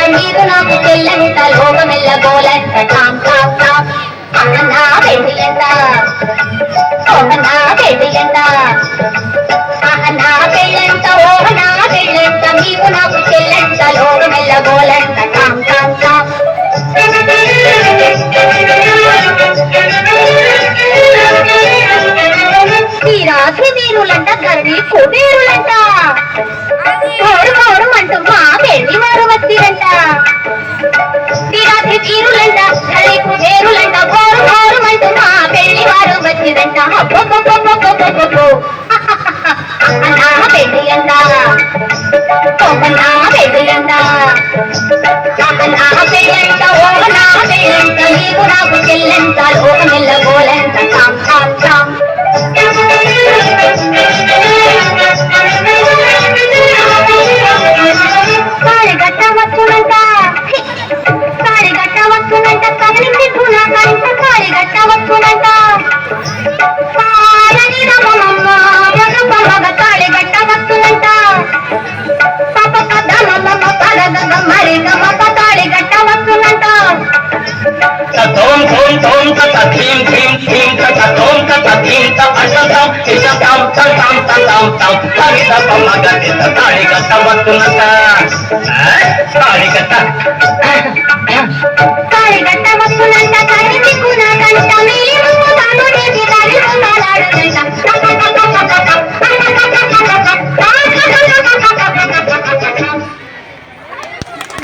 మీరు నాకు చెల్లంట లోకమెల్ల గోలంట Tom Tom Tom అన్నా పెళ్ళియంట ఓహనా పెళ్ళియంట అన్నా పెళ్ళంట ఓహనా పెళ్ళంట మీరు నాకు చెల్లంట లోకమెల్ల గోలంట టామ్ టామ్ టామ్ ఈ రాత్రి వీరులంట ధరణి కుబేరులంట కోరు కోరు అంటూ మా పెళ్లి వారు వచ్చిరంట ఈ రాత్రి వీరులంట ధరణి కుబేరులంట కోరు కోరు అంటూ మా పెళ్లి వారు వచ్చిరంట అన్నా పెళ్లి అంట ఓహనా పెళ్లి అంట అన్నా పెళ్ళంట ఓహనా పెళ్ళంట నీకు నాకు చెల్లంట లోకమెల్ల గోలంట టామ్ టామ్ టామ్ తాళిగట్ట వస్తునంట తాళిగట్ట వస్తునంట కదిలింది గుణకంట తాళిగట్ట వస్తునంట పాలని రమమ్మ మగ తాళిగట్ట వస్తునంట పాప కథ మమ్మ పరగ మరి గమ్మ తాళిగట్ట వస్తునంట తోం తోం తోం తత థీం థీం థీం తత తోం తత థీం త అషతం ఇషతం తం తం తం తం హరిత పమగ తాళిగట్ట వస్తునంట తాళిగట్ట